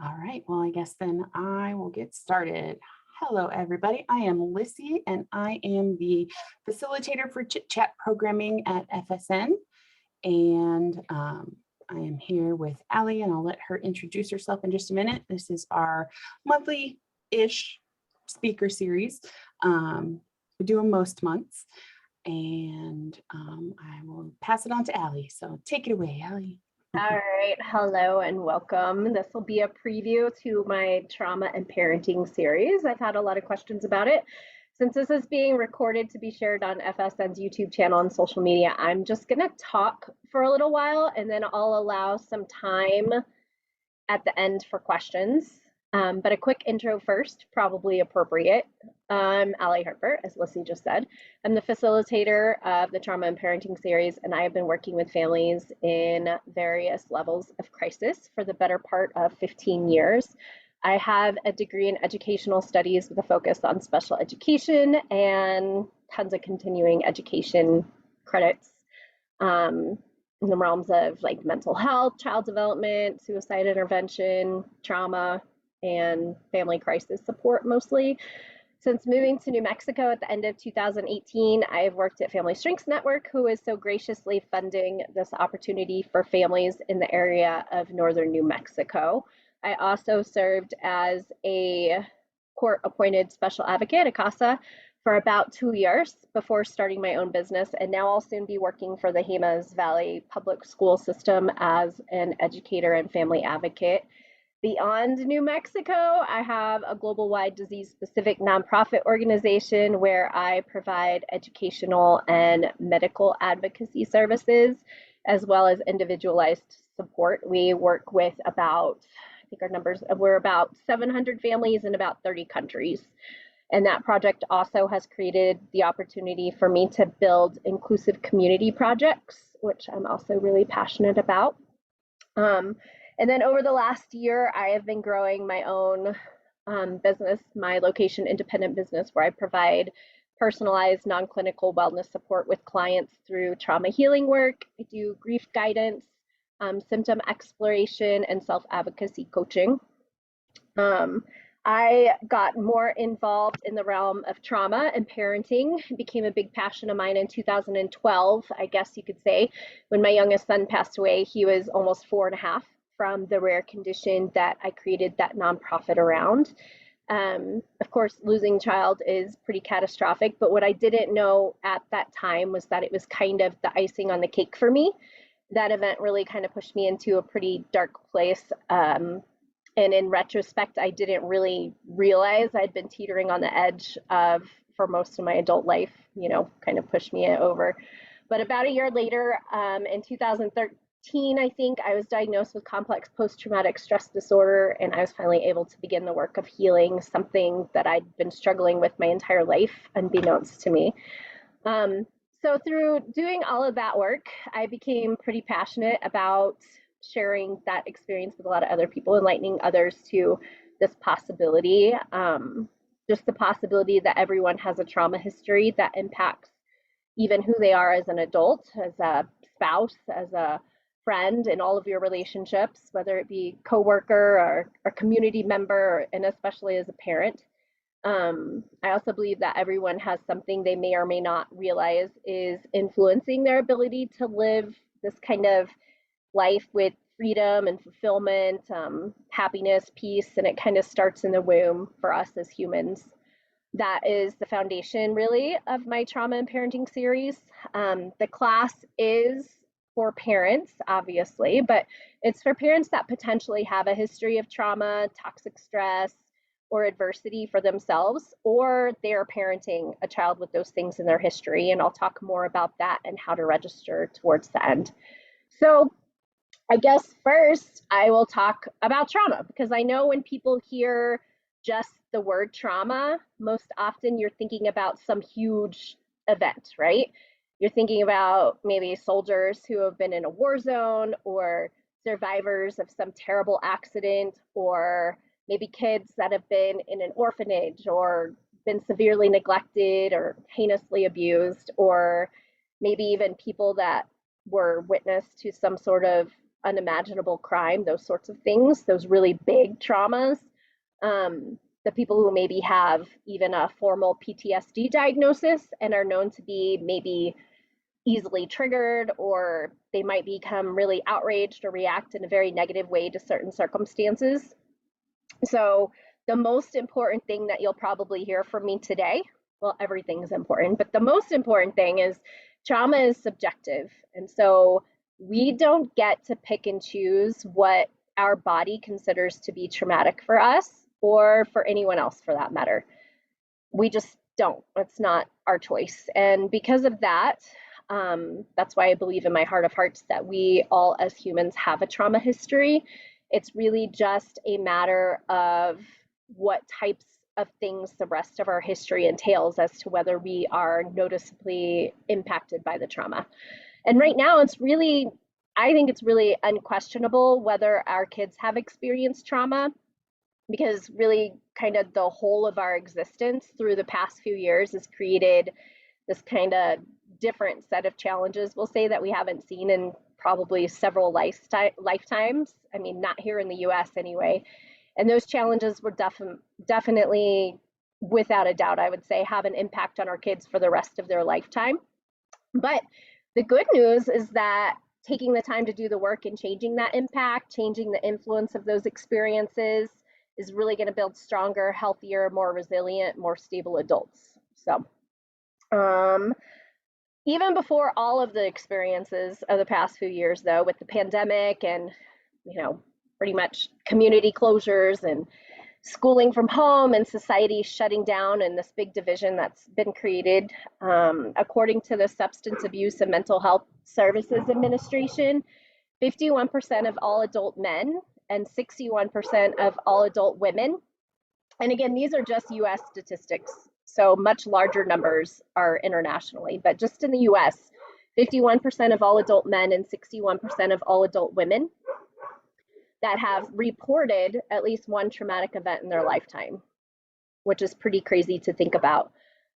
All right, well, I guess then I will get started. Hello, everybody. I am Lissy, and I am the facilitator for Chit Chat programming at FSN. And I am here with Allie, and I'll let her introduce herself in just a minute. This is our monthly-ish speaker series. We do them most months, and I will pass it on to Allie. So take it away, Allie. All right, hello and welcome. This will be a preview to my trauma and parenting series. I've had a lot of questions about it. Since this is being recorded to be shared on FSN's YouTube channel and social media, I'm just going to talk for a little while and then I'll allow some time at the end for questions. But a quick intro first, probably appropriate. I'm Allie Harper, as Lissy just said. I'm the facilitator of the Trauma and Parenting series, and I have been working with families in various levels of crisis for the better part of 15 years. I have a degree in educational studies with a focus on special education and tons of continuing education credits. In the realms of like mental health, child development, suicide intervention, trauma, and family crisis support mostly. Since moving to New Mexico at the end of 2018, I have worked at Family Strengths Network, who is so graciously funding this opportunity for families in the area of northern New Mexico. I also served as a court-appointed special advocate, a CASA, for about 2 years before starting my own business, and now I'll soon be working for the Jemez Valley Public School System as an educator and family advocate. Beyond New Mexico, I have a global-wide disease-specific nonprofit organization where I provide educational and medical advocacy services, as well as individualized support. We work with about, I think our numbers, we're about 700 families in about 30 countries. And that project also has created the opportunity for me to build inclusive community projects, which I'm also really passionate about. And then over the last year, I have been growing my own business, my location independent business, where I provide personalized non-clinical wellness support with clients through trauma healing work. I do grief guidance, symptom exploration, and self-advocacy coaching. I got more involved in the realm of trauma and parenting. It became a big passion of mine in 2012, I guess you could say. When my youngest son passed away, he was almost 4.5 from the rare condition that I created that nonprofit around. Of course, losing a child is pretty catastrophic, but what I didn't know at that time was that it was kind of the icing on the cake for me. That event really kind of pushed me into a pretty dark place. And in retrospect, I didn't really realize I'd been teetering on the edge of, for most of my adult life, kind of pushed me over. But about a year later, in 2013, I think, I was diagnosed with complex post-traumatic stress disorder, and I was finally able to begin the work of healing something that I'd been struggling with my entire life, unbeknownst to me. So through doing all of that work, I became pretty passionate about sharing that experience with a lot of other people, enlightening others to this possibility, just the possibility that everyone has a trauma history that impacts even who they are as an adult, as a spouse, as a friend, in all of your relationships, whether it be coworker or community member, and especially as a parent. I also believe that everyone has something they may or may not realize is influencing their ability to live this kind of life with freedom and fulfillment, happiness, peace, and it kind of starts in the womb for us as humans. That is the foundation, really, of my trauma and parenting series. The class is for parents, obviously, but it's for parents that potentially have a history of trauma, toxic stress, or adversity for themselves, or they're parenting a child with those things in their history. And I'll talk more about that and how to register towards the end. So I guess first I will talk about trauma, because I know when people hear just the word trauma, most often you're thinking about some huge event, right? You're thinking about maybe soldiers who have been in a war zone, or survivors of some terrible accident, or maybe kids that have been in an orphanage or been severely neglected or heinously abused, or maybe even people that were witness to some sort of unimaginable crime, those sorts of things, those really big traumas. The people who maybe have even a formal PTSD diagnosis and are known to be maybe easily triggered, or they might become really outraged or react in a very negative way to certain circumstances. So the most important thing that you'll probably hear from me today, well, everything's important, but the most important thing is trauma is subjective. And so we don't get to pick and choose what our body considers to be traumatic for us or for anyone else for that matter. We just don't. It's not our choice. And because of that, that's why I believe in my heart of hearts that we all as humans have a trauma history. It's really just a matter of what types of things the rest of our history entails as to whether we are noticeably impacted by the trauma. And right now, I think it's really unquestionable whether our kids have experienced trauma, because really kind of the whole of our existence through the past few years has created this kind of different set of challenges, we'll say, that we haven't seen in probably several lifetimes. I mean, not here in the US anyway. And those challenges were definitely, without a doubt, I would say, have an impact on our kids for the rest of their lifetime. But the good news is that taking the time to do the work and changing that impact, changing the influence of those experiences, is really going to build stronger, healthier, more resilient, more stable adults. So, even before all of the experiences of the past few years, though, with the pandemic and, pretty much community closures and schooling from home and society shutting down and this big division that's been created, according to the Substance Abuse and Mental Health Services Administration, 51% of all adult men and 61% of all adult women, and again, these are just US statistics, so much larger numbers are internationally, but just in the US, 51% of all adult men and 61% of all adult women that have reported at least one traumatic event in their lifetime, which is pretty crazy to think about.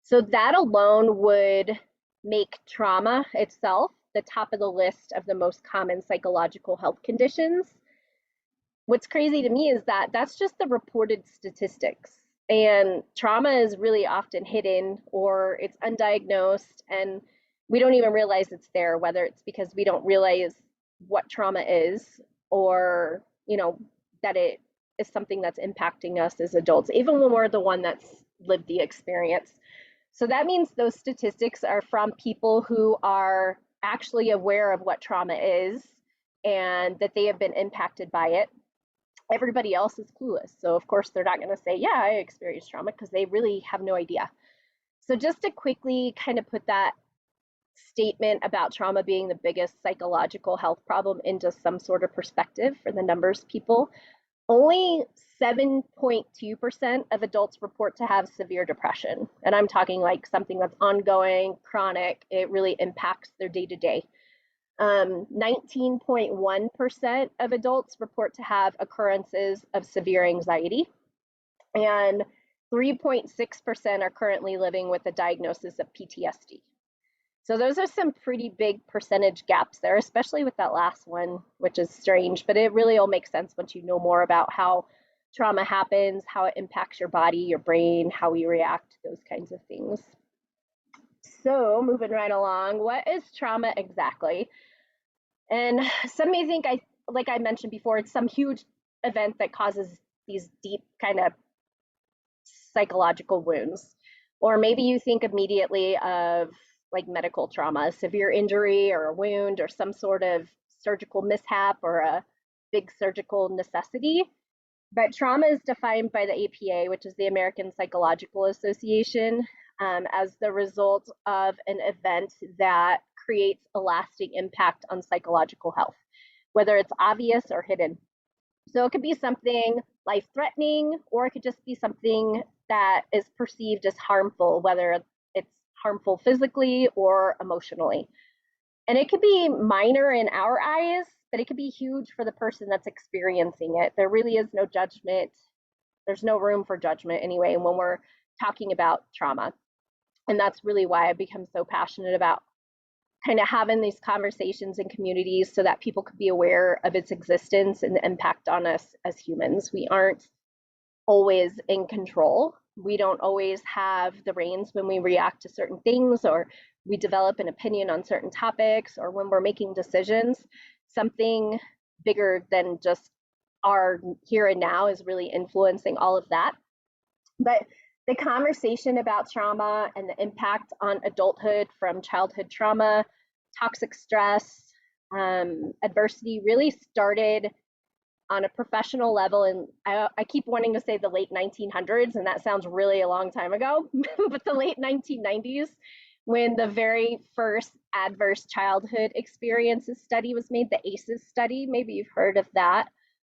So that alone would make trauma itself the top of the list of the most common psychological health conditions. What's crazy to me is that that's just the reported statistics. And trauma is really often hidden or it's undiagnosed, and we don't even realize it's there, whether it's because we don't realize what trauma is, or that it is something that's impacting us as adults, even when we're the one that's lived the experience. So that means those statistics are from people who are actually aware of what trauma is and that they have been impacted by it. Everybody else is clueless. So of course they're not going to say, yeah, I experienced trauma, because they really have no idea. So just to quickly kind of put that statement about trauma being the biggest psychological health problem into some sort of perspective for the numbers people, only 7.2% of adults report to have severe depression. And I'm talking like something that's ongoing, chronic, it really impacts their day-to-day. 19.1% of adults report to have occurrences of severe anxiety, and 3.6% are currently living with a diagnosis of PTSD. So those are some pretty big percentage gaps there, especially with that last one, which is strange, but it really all makes sense once you know more about how trauma happens, how it impacts your body, your brain, how we react, those kinds of things. So moving right along, what is trauma exactly? And some may think, like I mentioned before, it's some huge event that causes these deep kind of psychological wounds. Or maybe you think immediately of like medical trauma, a severe injury or a wound or some sort of surgical mishap or a big surgical necessity. But trauma is defined by the APA, which is the American Psychological Association, as the result of an event that creates a lasting impact on psychological health, whether it's obvious or hidden. So it could be something life-threatening, or it could just be something that is perceived as harmful, whether it's harmful physically or emotionally. And it could be minor in our eyes, but it could be huge for the person that's experiencing it. There really is no judgment. There's no room for judgment anyway when we're talking about trauma. And that's really why I've become so passionate about kind of having these conversations in communities so that people could be aware of its existence and the impact on us as humans. We aren't always in control. We don't always have the reins when we react to certain things, or we develop an opinion on certain topics, or when we're making decisions. Something bigger than just our here and now is really influencing all of that. But the conversation about trauma and the impact on adulthood from childhood trauma, toxic stress, adversity really started on a professional level. And I keep wanting to say the late 1900s, and that sounds really a long time ago, but the late 1990s, when the very first adverse childhood experiences study was made, the ACEs study. Maybe you've heard of that.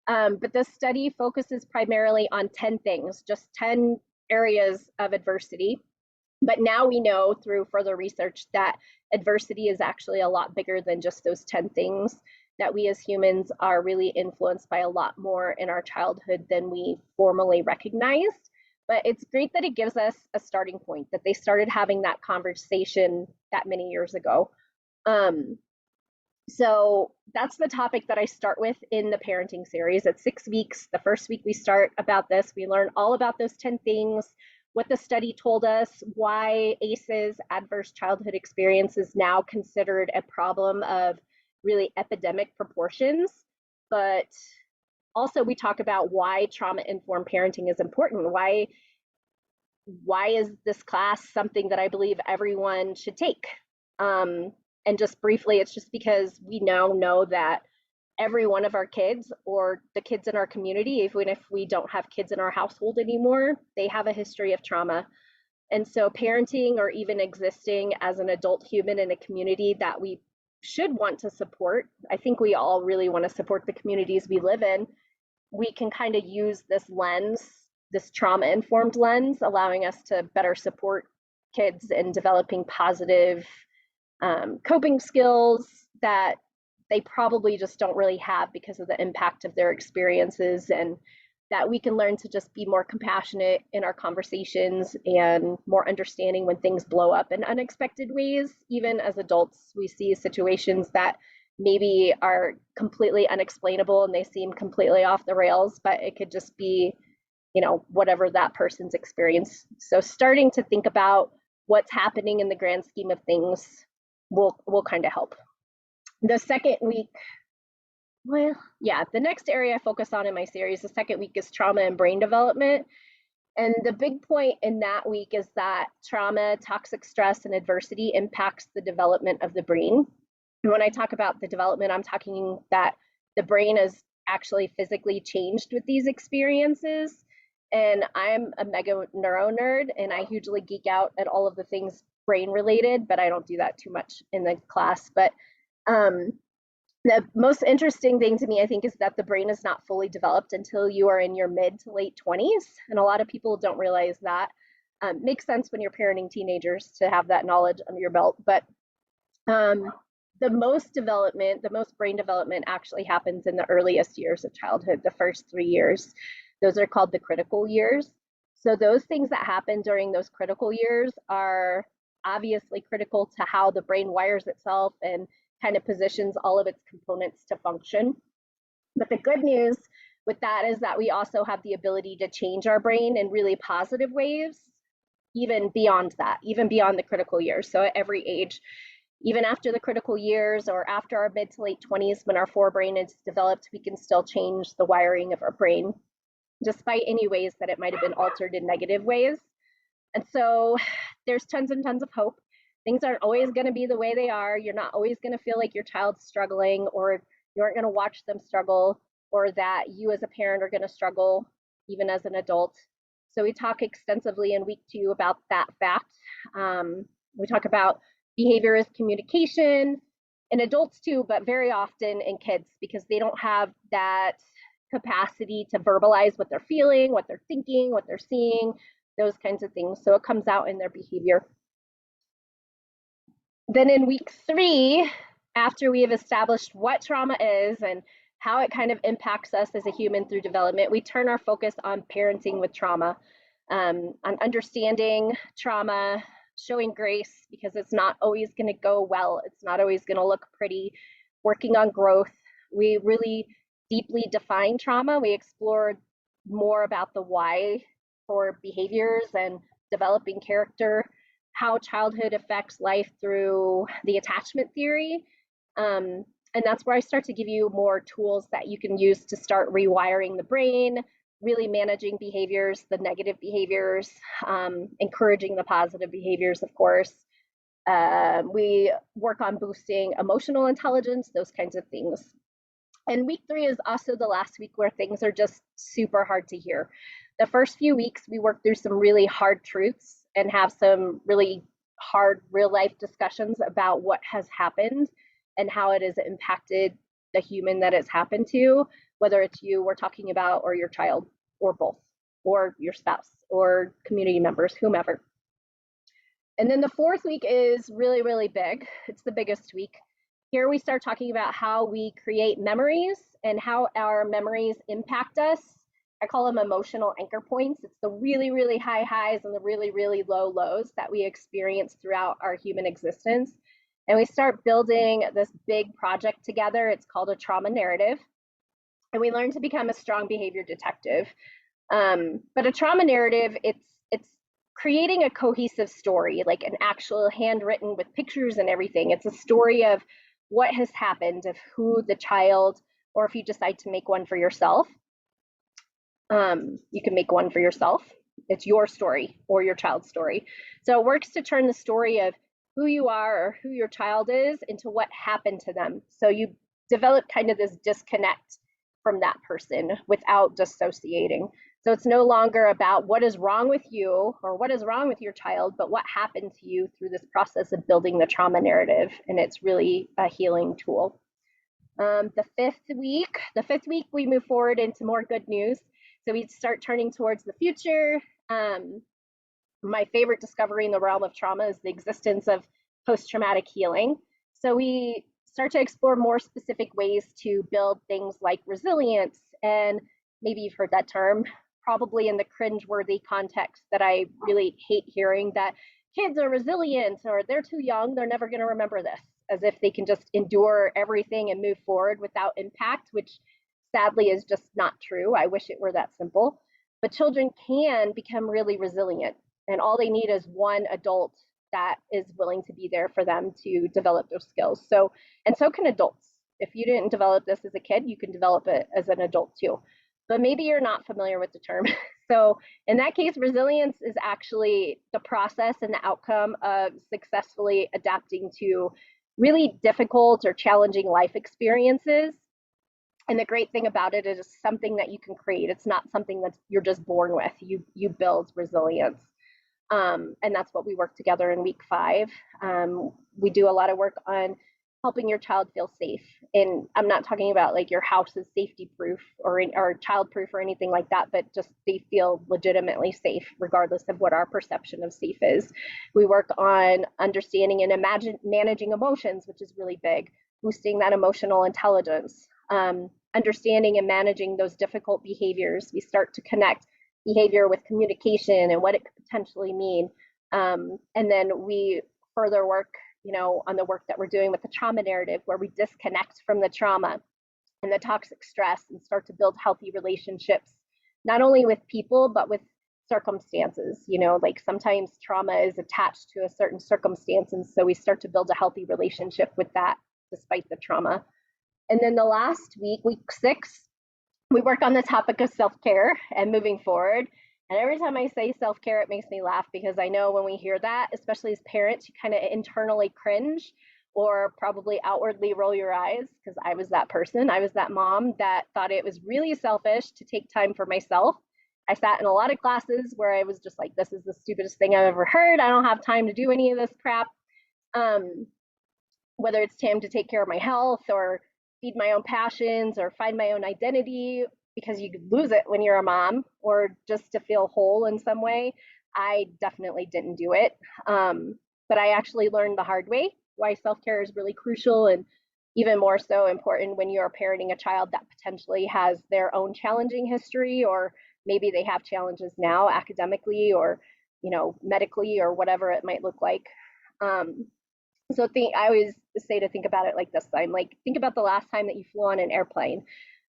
But this study focuses primarily on 10 things, just 10 areas of adversity. But now we know through further research that adversity is actually a lot bigger than just those 10 things, that we as humans are really influenced by a lot more in our childhood than we formally recognized. But it's great that it gives us a starting point, that they started having that conversation that many years ago. So that's the topic that I start with in the parenting series. It's 6 weeks. The first week we start about this. We learn all about those 10 things, what the study told us, why ACEs, adverse childhood experience, is now considered a problem of really epidemic proportions. But also we talk about why trauma-informed parenting is important. Why is this class something that I believe everyone should take? And just briefly, it's just because we now know that every one of our kids, or the kids in our community, even if we don't have kids in our household anymore, they have a history of trauma. And so parenting, or even existing as an adult human in a community that we should want to support, I think we all really want to support the communities we live in, we can kind of use this lens, this trauma-informed lens, allowing us to better support kids in developing positive coping skills that they probably just don't really have because of the impact of their experiences, and that we can learn to just be more compassionate in our conversations and more understanding when things blow up in unexpected ways. Even as adults, we see situations that maybe are completely unexplainable and they seem completely off the rails, but it could just be, whatever that person's experience. So starting to think about what's happening in the grand scheme of things will kind of help. The second week, the next area I focus on in my series, the second week, is trauma and brain development. And the big point in that week is that trauma, toxic stress, and adversity impacts the development of the brain. And when I talk about the development, I'm talking that the brain is actually physically changed with these experiences. And I'm a mega neuro nerd, and I hugely geek out at all of the things brain related, but I don't do that too much in the class. But the most interesting thing to me, I think, is that the brain is not fully developed until you are in your mid to late 20s. And a lot of people don't realize that. Makes sense when you're parenting teenagers to have that knowledge under your belt. But the most brain development actually happens in the earliest years of childhood, the first 3 years. Those are called the critical years. So those things that happen during those critical years are obviously critical to how the brain wires itself and kind of positions all of its components to function. But the good news with that is that we also have the ability to change our brain in really positive ways, even beyond that, even beyond the critical years. So at every age, even after the critical years or after our mid to late 20s, when our forebrain is developed, we can still change the wiring of our brain, despite any ways that it might have been altered in negative ways. And so there's tons and tons of hope. Things aren't always going to be the way they are. You're not always going to feel like your child's struggling, or you aren't going to watch them struggle, or that you as a parent are going to struggle even as an adult. So we talk extensively in week 2 about that fact. We talk about behavior as communication in adults too, but very often in kids, because they don't have that capacity to verbalize what they're feeling, what they're thinking, what they're seeing, those kinds of things. So it comes out in their behavior. Then in week 3, after we have established what trauma is and how it kind of impacts us as a human through development, we turn our focus on parenting with trauma, on understanding trauma, showing grace because it's not always going to go well. It's not always going to look pretty. Working on growth. We really deeply define trauma. We explore more about the why for behaviors and developing character, how childhood affects life through the attachment theory. And that's where I start to give you more tools that you can use to start rewiring the brain, really managing behaviors, the negative behaviors, encouraging the positive behaviors, of course. We work on boosting emotional intelligence, those kinds of things. And week 3 is also the last week where things are just super hard to hear. The first few weeks, we work through some really hard truths and have some really hard real life discussions about what has happened and how it has impacted the human that it's happened to, whether it's you we're talking about or your child or both, or your spouse or community members, whomever. And then the 4th week is really, really big. It's the biggest week. Here we start talking about how we create memories and how our memories impact us. I call them emotional anchor points. It's the really, really high highs and the really, really low lows that we experience throughout our human existence. And we start building this big project together. It's called a trauma narrative. And we learn to become a strong behavior detective. But a trauma narrative, it's creating a cohesive story, like an actual handwritten with pictures and everything. It's a story of what has happened, of who the child, or if you decide to make one for yourself, you can make one for yourself. It's your story or your child's story. So it works to turn the story of who you are or who your child is into what happened to them. So you develop kind of this disconnect from that person without dissociating. So it's no longer about what is wrong with you or what is wrong with your child, but what happened to you through this process of building the trauma narrative. And it's really a healing tool. The fifth week, we move forward into more good news. So we start turning towards the future. My favorite discovery in the realm of trauma is the existence of post-traumatic healing. So we start to explore more specific ways to build things like resilience. And maybe you've heard that term, probably in the cringeworthy context that I really hate hearing, that kids are resilient or they're too young, they're never going to remember this, as if they can just endure everything and move forward without impact, which sadly is just not true. I wish it were that simple. But children can become really resilient, and all they need is one adult that is willing to be there for them to develop those skills. So, and so can adults. If you didn't develop this as a kid, you can develop it as an adult too. But maybe you're not familiar with the term. So in that case, resilience is actually the process and the outcome of successfully adapting to really difficult or challenging life experiences. And the great thing about it is it's something that you can create. It's not something that you're just born with. You build resilience. And that's what we work together in week 5. We do a lot of work on helping your child feel safe. And I'm not talking about like your house is safety proof or child proof or anything like that, but just they feel legitimately safe regardless of what our perception of safe is. We work on understanding and managing emotions, which is really big, boosting that emotional intelligence, understanding and managing those difficult behaviors. We start to connect behavior with communication and what it could potentially mean. And then we further work, on the work that we're doing with the trauma narrative, where we disconnect from the trauma and the toxic stress and start to build healthy relationships, not only with people, but with circumstances. Like sometimes trauma is attached to a certain circumstance. And so we start to build a healthy relationship with that despite the trauma. And then the last week, week 6, we work on the topic of self-care and moving forward. And every time I say self-care, it makes me laugh because I know when we hear that, especially as parents, you kind of internally cringe or probably outwardly roll your eyes, because I was that person. I was that mom that thought it was really selfish to take time for myself. I sat in a lot of classes where I was just like, this is the stupidest thing I've ever heard. I don't have time to do any of this crap. Whether it's time to take care of my health or feed my own passions or find my own identity, because you could lose it when you're a mom, or just to feel whole in some way. I definitely didn't do it. But I actually learned the hard way why self-care is really crucial, and even more so important when you're parenting a child that potentially has their own challenging history, or maybe they have challenges now academically, or medically or whatever it might look like. So I always say to think about it like this. I'm like, think about the last time that you flew on an airplane.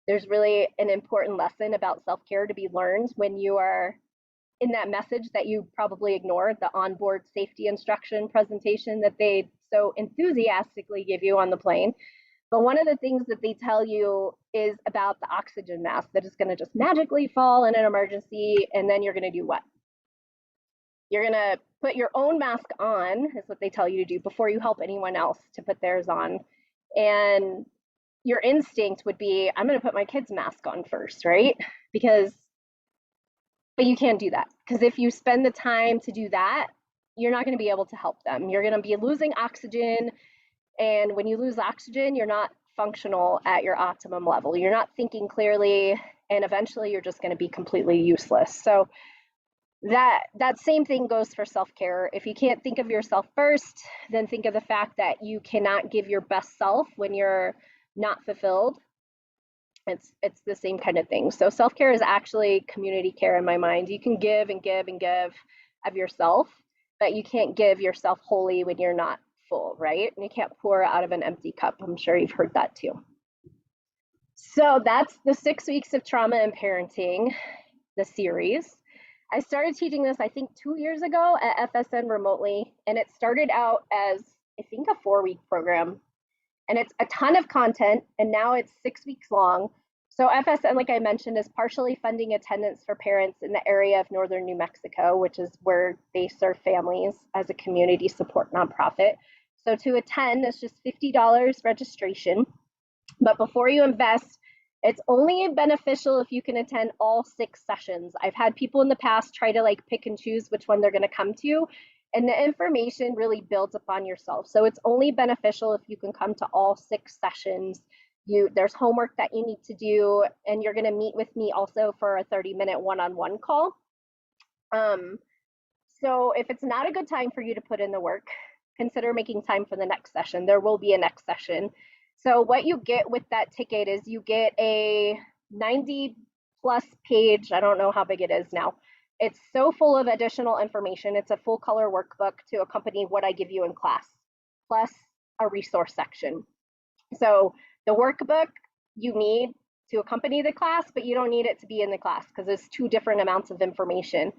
There's really an important lesson about self-care to be learned when you are in that message that you probably ignored, the onboard safety instruction presentation that they so enthusiastically give you on the plane. But one of the things that they tell you is about the oxygen mask that is going to just magically fall in an emergency, and then you're going to do what? You're going to put your own mask on, is what they tell you to do, before you help anyone else to put theirs on. And your instinct would be, I'm going to put my kid's mask on first, right? But you can't do that, because if you spend the time to do that, you're not going to be able to help them. You're going to be losing oxygen. And when you lose oxygen, you're not functional at your optimum level. You're not thinking clearly, and eventually you're just going to be completely useless. So that same thing goes for self-care. If you can't think of yourself first, then think of the fact that you cannot give your best self when you're not fulfilled. It's the same kind of thing. So self-care is actually community care in my mind. You can give and give and give of yourself, but you can't give yourself wholly when you're not full, right? And you can't pour out of an empty cup. I'm sure you've heard that too. So that's the 6 weeks of trauma and parenting, the series. I started teaching this, I think, 2 years ago at FSN remotely, and it started out as, I think, a 4-week program. And it's a ton of content, and now it's 6 weeks long. So FSN, like I mentioned, is partially funding attendance for parents in the area of northern New Mexico, which is where they serve families as a community support nonprofit. So to attend, it's just $50 registration. But before you invest, it's only beneficial if you can attend all 6 sessions. I've had people in the past try to pick and choose which one they're going to come to, and the information really builds upon yourself. So it's only beneficial if you can come to all 6 sessions. There's homework that you need to do, and you're going to meet with me also for a 30-minute one-on-one call. So if it's not a good time for you to put in the work, consider making time for the next session. There will be a next session. So what you get with that ticket is you get a 90+ page, I don't know how big it is now. It's so full of additional information. It's a full color workbook to accompany what I give you in class, plus a resource section. So the workbook you need to accompany the class, but you don't need it to be in the class because it's 2 different amounts of information.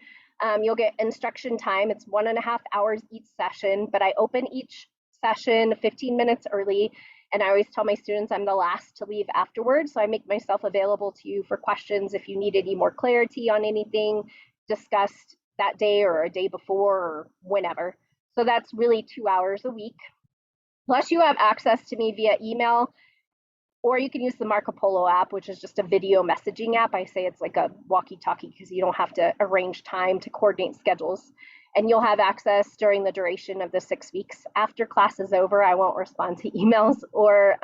You'll get instruction time. It's 1.5 hours each session, but I open each session 15 minutes early. And I always tell my students I'm the last to leave afterwards. So I make myself available to you for questions if you need any more clarity on anything discussed that day or a day before or whenever. So that's really 2 hours a week. Plus you have access to me via email, or you can use the Marco Polo app, which is just a video messaging app. I say it's like a walkie-talkie because you don't have to arrange time to coordinate schedules. And you'll have access during the duration of the 6 weeks. After class is over, I won't respond to emails or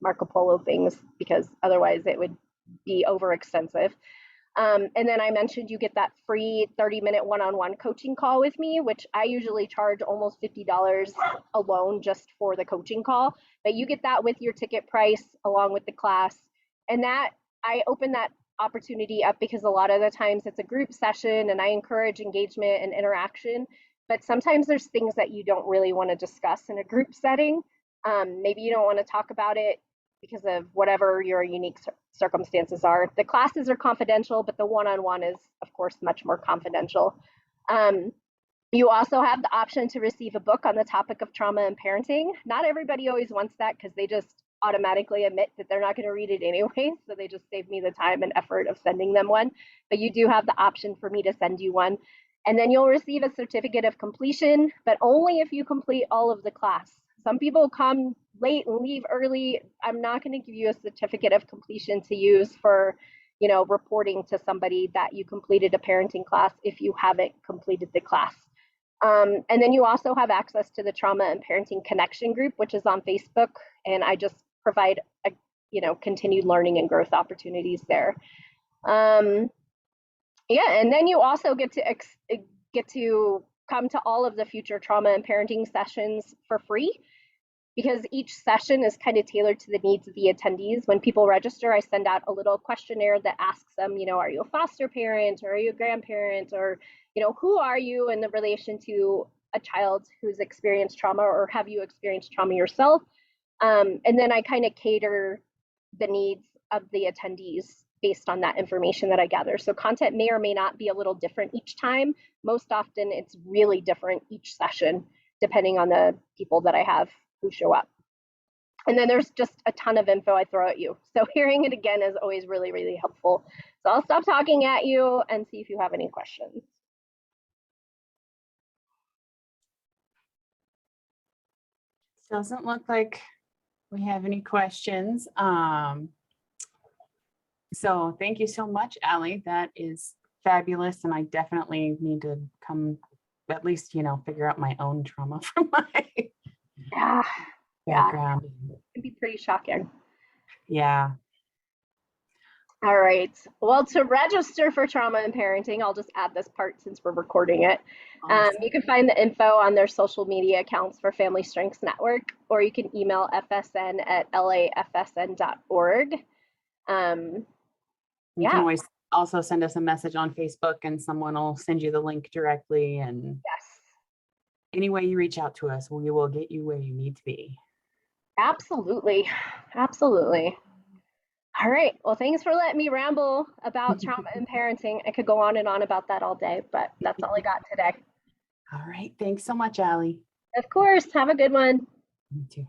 Marco Polo things because otherwise it would be overextensive. And then I mentioned you get that free 30-minute one-on-one coaching call with me, which I usually charge almost $50 alone just for the coaching call. But you get that with your ticket price along with the class. And that I open that opportunity up because a lot of the times it's a group session and I encourage engagement and interaction, but sometimes there's things that you don't really want to discuss in a group setting. Maybe you don't want to talk about it because of whatever your unique circumstances are. The classes are confidential, but the one-on-one is of course much more confidential. You also have the option to receive a book on the topic of trauma and parenting. Not everybody always wants that because they just automatically admit that they're not going to read it anyway, so they just save me the time and effort of sending them one. But you do have the option for me to send you one. And then you'll receive a certificate of completion, but only if you complete all of the class. Some people come late and leave early. I'm not going to give you a certificate of completion to use for, reporting to somebody that you completed a parenting class if you haven't completed the class. And then you also have access to the Trauma and Parenting Connection group, which is on Facebook, and I just provide continued learning and growth opportunities there. And then you also get to come to all of the future trauma and parenting sessions for free. because each session is kind of tailored to the needs of the attendees. When people register, I send out a little questionnaire that asks them, are you a foster parent, or are you a grandparent, or, who are you in the relation to a child who's experienced trauma, or have you experienced trauma yourself? And then I kind of cater the needs of the attendees based on that information that I gather. So content may or may not be a little different each time. Most often it's really different each session, depending on the people that I have who show up. And then there's just a ton of info I throw at you. So hearing it again is always really, really helpful. So I'll stop talking at you and see if you have any questions. Doesn't look like we have any questions. So thank you so much, Allie. That is fabulous. And I definitely need to come at least, figure out my own trauma from my background. It can be pretty shocking. Yeah. All right. Well, to register for Trauma and Parenting, I'll just add this part since we're recording it. Awesome. You can find the info on their social media accounts for Family Strengths Network, or you can email fsn@lafsn.org. You can always also send us a message on Facebook and someone will send you the link directly. And yes, any way you reach out to us, we will get you where you need to be. Absolutely. Absolutely. All right. Well, thanks for letting me ramble about trauma and parenting. I could go on and on about that all day, but that's all I got today. All right. Thanks so much, Allie. Of course. Have a good one. You too.